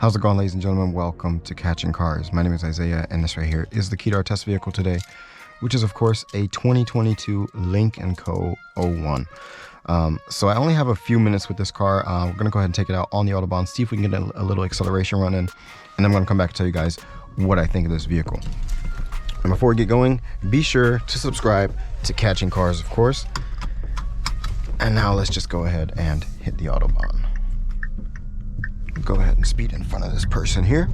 How's it going, ladies and gentlemen? Welcome to Catching Cars. My name is Isaiah, and this right here is the key to our test vehicle today, which is of course a 2022 Lynk Co 01. So I only have a few minutes with this car. We're gonna go ahead and take it out on the Autobahn, see if we can get a little acceleration running, and I'm gonna come back and tell you guys what I think of this vehicle. And before we get going, be sure to subscribe to Catching Cars, of course. And now let's just go ahead and hit the Autobahn. Go ahead and speed in front of this person here.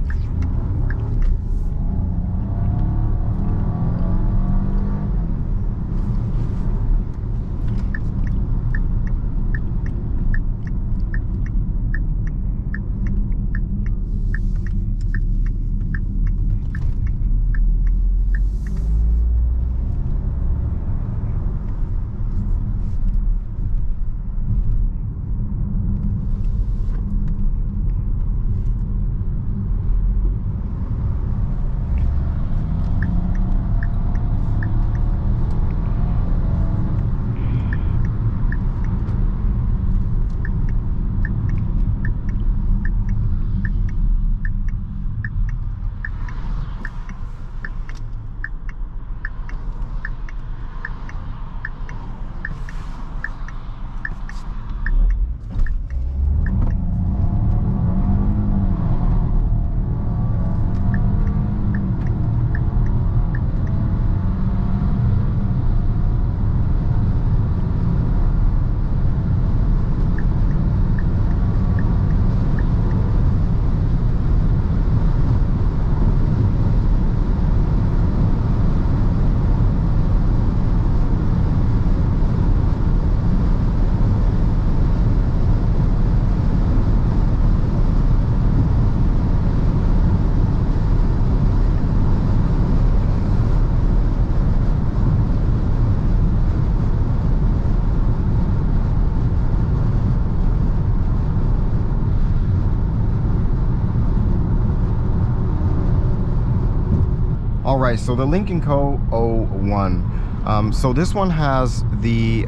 Alright, so the Lynk Co 01. So this one has the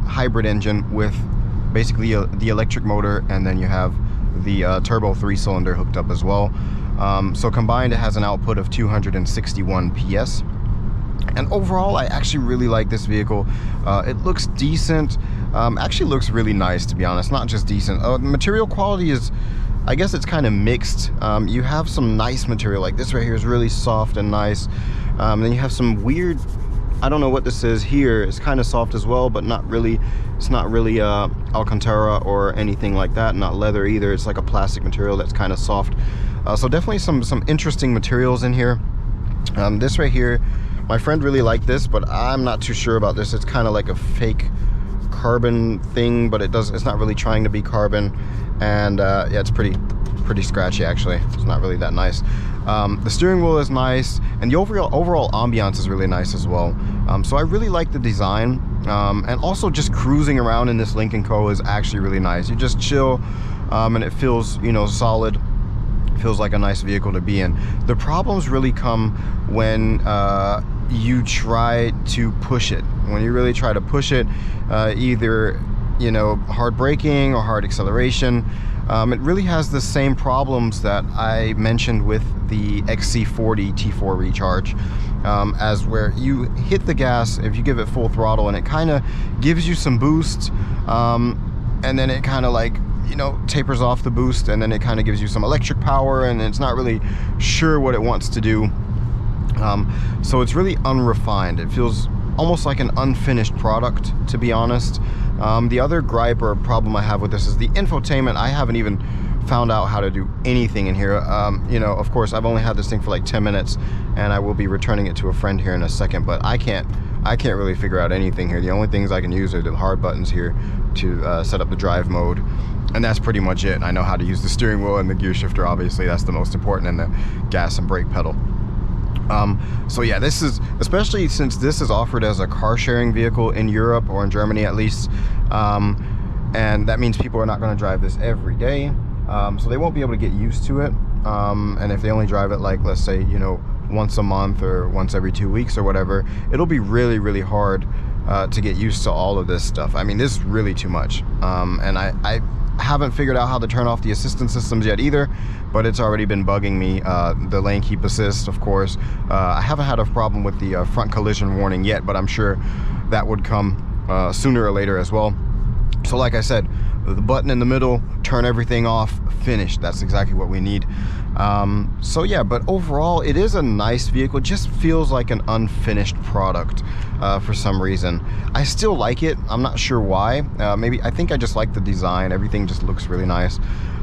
hybrid engine with basically the electric motor, and then you have the turbo 3-cylinder hooked up as well. So combined, it has an output of 261 PS. And overall, I actually really like this vehicle. It looks decent. Actually looks really nice, to be honest. Not just decent. The material quality is, I guess it's kind of mixed. You have some nice material, like this right here is really soft and nice. Then you have some weird, I don't know what this is here. It's kind of soft as well, but not really. It's not really Alcantara or anything like that. Not leather either. It's like a plastic material that's kind of soft. So definitely some interesting materials in here. This right here, my friend really liked this, but I'm not too sure about this. It's kind of like a fake carbon thing, but it's not really trying to be carbon. And yeah, it's pretty scratchy actually. It's not really that nice. The steering wheel is nice, and the overall ambiance is really nice as well. So I really like the design, and also just cruising around in this Lynk Co is actually really nice. You just chill, and it feels, you know, solid. Feels like a nice vehicle to be in. The problems really come when you try to push it. When you really try to push it, either, you know, hard braking or hard acceleration. It really has the same problems that I mentioned with the XC40 T4 Recharge, as where you hit the gas, if you give it full throttle, and it kind of gives you some boost, and then it kind of, like, you know, tapers off the boost, and then it kind of gives you some electric power, and it's not really sure what it wants to do. So it's really unrefined. It feels almost like an unfinished product, to be honest. The other gripe or problem I have with this is the infotainment. I haven't even found out how to do anything in here. You know, of course, I've only had this thing for like 10 minutes, and I will be returning it to a friend here in a second, but I can't really figure out anything here. The only things I can use are the hard buttons here to set up the drive mode, and that's pretty much it. I know how to use the steering wheel and the gear shifter, obviously. That's the most important, and the gas and brake pedal. So yeah, this is, especially since this is offered as a car sharing vehicle in Europe, or in Germany at least, and that means people are not going to drive this every day, so they won't be able to get used to it. And if they only drive it, like, let's say, you know, once a month or once every 2 weeks or whatever, it'll be really, really hard to get used to all of this stuff. I mean, this is really too much. And haven't figured out how to turn off the assistance systems yet either, but it's already been bugging me. The lane keep assist, of course. I haven't had a problem with the front collision warning yet, but I'm sure that would come sooner or later as well. So like I said, the button in the middle, turn everything off, finished. That's exactly what we need. So yeah, but overall it is a nice vehicle. It just feels like an unfinished product for some reason. I still like it. I'm not sure why. Maybe I think I just like the design. Everything just looks really nice.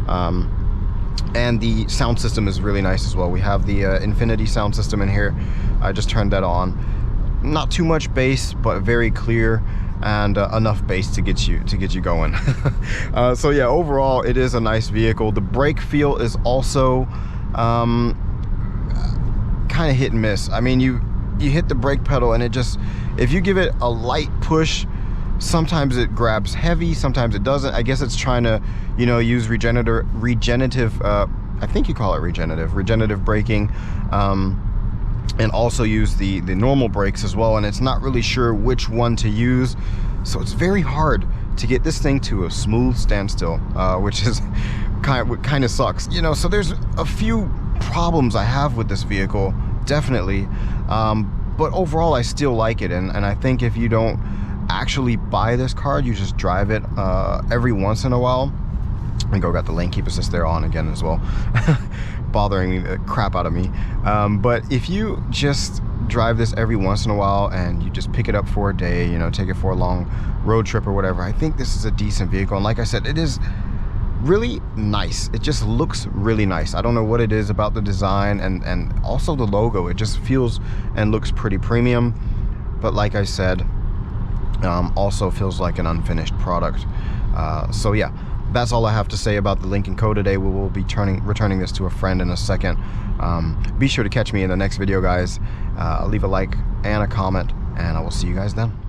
And the sound system is really nice as well. We have the Infinity sound system in here. I just turned that on. Not too much bass, but very clear, and enough bass to get you going. So yeah, overall it is a nice vehicle. The brake feel is also kind of hit and miss. I mean, you hit the brake pedal and it just, if you give it a light push, sometimes it grabs heavy, sometimes it doesn't. I guess it's trying to, you know, use regenerative I think you call it regenerative braking, and also use the normal brakes as well, and it's not really sure which one to use. So it's very hard to get this thing to a smooth standstill, which is kind of sucks, you know. So there's a few problems I have with this vehicle, definitely, but overall I still like it, and I think if you don't actually buy this car, you just drive it every once in a while. And go got the lane keep assist there on again as well, bothering the crap out of me. But if you just drive this every once in a while and you just pick it up for a day, you know, take it for a long road trip or whatever, I think this is a decent vehicle. And like I said, it is really nice. It just looks really nice. I don't know what it is about the design and also the logo. It just feels and looks pretty premium. But like I said, also feels like an unfinished product. So yeah, that's all I have to say about the Lynk Co today. We will be returning this to a friend in a second. Be sure to catch me in the next video, guys. Leave a like and a comment, and I will see you guys then.